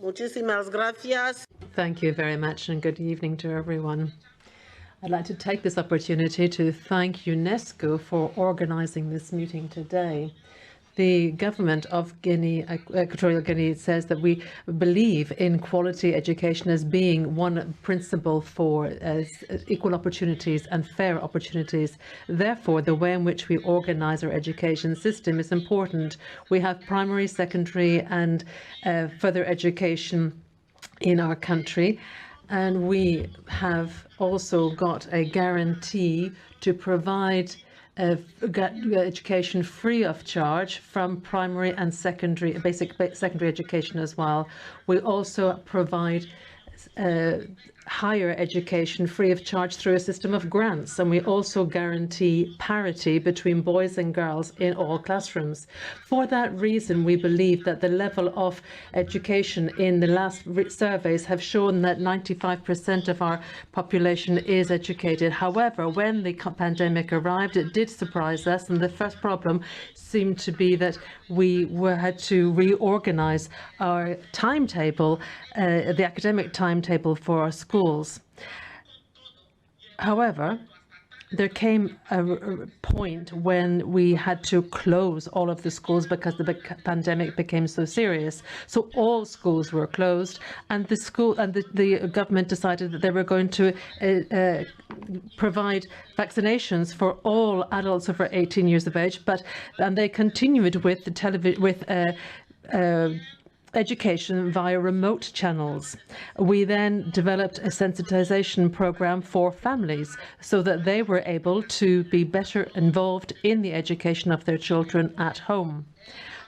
Muchísimas gracias. Thank you very much, and good evening to everyone. I'd like to take this opportunity to thank UNESCO for organizing this meeting today. The government of Guinea, Equatorial Guinea, says that we believe in quality education as being one principle for equal opportunities and fair opportunities. Therefore, the way in which we organize our education system is important. We have primary, secondary, and further education in our country. And we have also got a guarantee to provide education free of charge from primary and secondary, basic secondary education as well. We also provide higher education free of charge through a system of grants, and we also guarantee parity between boys and girls in all classrooms. For that reason, we believe that the level of education in the last surveys have shown that 95% of our population is educated. However, when the pandemic arrived, it did surprise us, and the first problem seemed to be that we had to reorganize our timetable, the academic timetable for our schools. However, there came a point when we had to close all of the schools because the pandemic became so serious. So all schools were closed, and the government decided that they were going to provide vaccinations for all adults over 18 years of age. And they continued with education via remote channels. We then developed a sensitization program for families so that they were able to be better involved in the education of their children at home.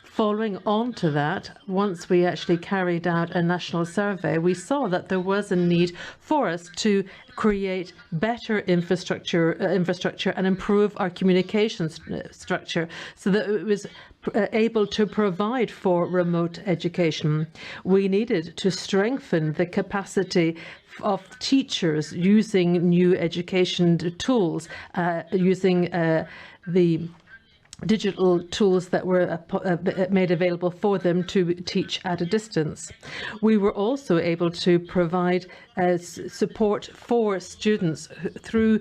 Following on to that, once we actually carried out a national survey, we saw that there was a need for us to create better infrastructure and improve our communications structure so that it was able to provide for remote education. We needed to strengthen the capacity of teachers using new education tools, using the digital tools that were made available for them to teach at a distance. We were also able to provide support for students through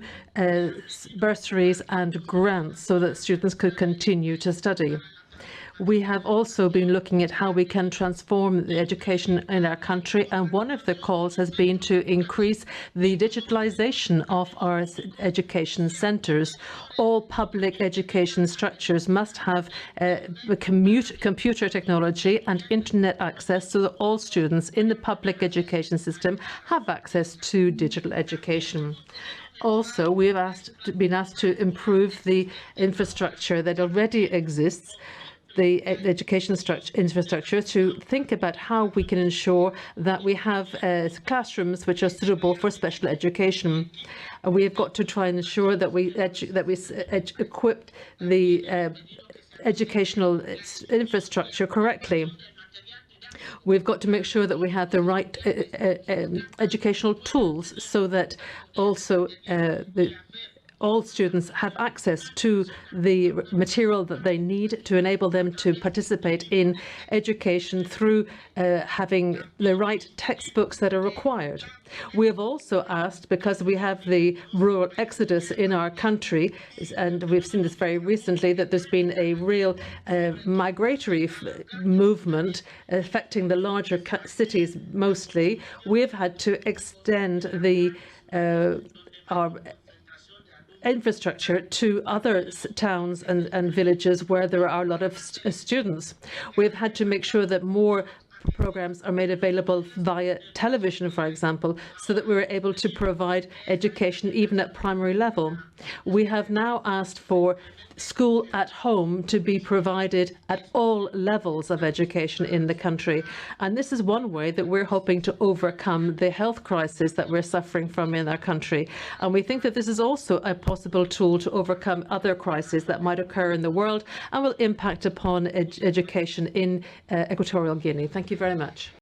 bursaries and grants so that students could continue to study. We have also been looking at how we can transform the education in our country, and one of the calls has been to increase the digitalization of our education centres. All public education structures must have computer technology and internet access so that all students in the public education system have access to digital education. Also, we have been asked to improve the infrastructure that already exists, the education infrastructure, to think about how we can ensure that we have classrooms which are suitable for special education. We have got to try and ensure that we equip the educational infrastructure correctly. We've got to make sure that we have the right educational tools so that also all students have access to the material that they need to enable them to participate in education through having the right textbooks that are required. We have also asked, because we have the rural exodus in our country, and we've seen this very recently, that there's been a real migratory movement affecting the larger cities mostly. We've had to extend our infrastructure to other towns and villages where there are a lot of students. We've had to make sure that more programs are made available via television, for example, so that we're able to provide education even at primary level. We have now asked for school at home to be provided at all levels of education in the country. And this is one way that we're hoping to overcome the health crisis that we're suffering from in our country. And we think that this is also a possible tool to overcome other crises that might occur in the world and will impact upon education in Equatorial Guinea. Thank you very much.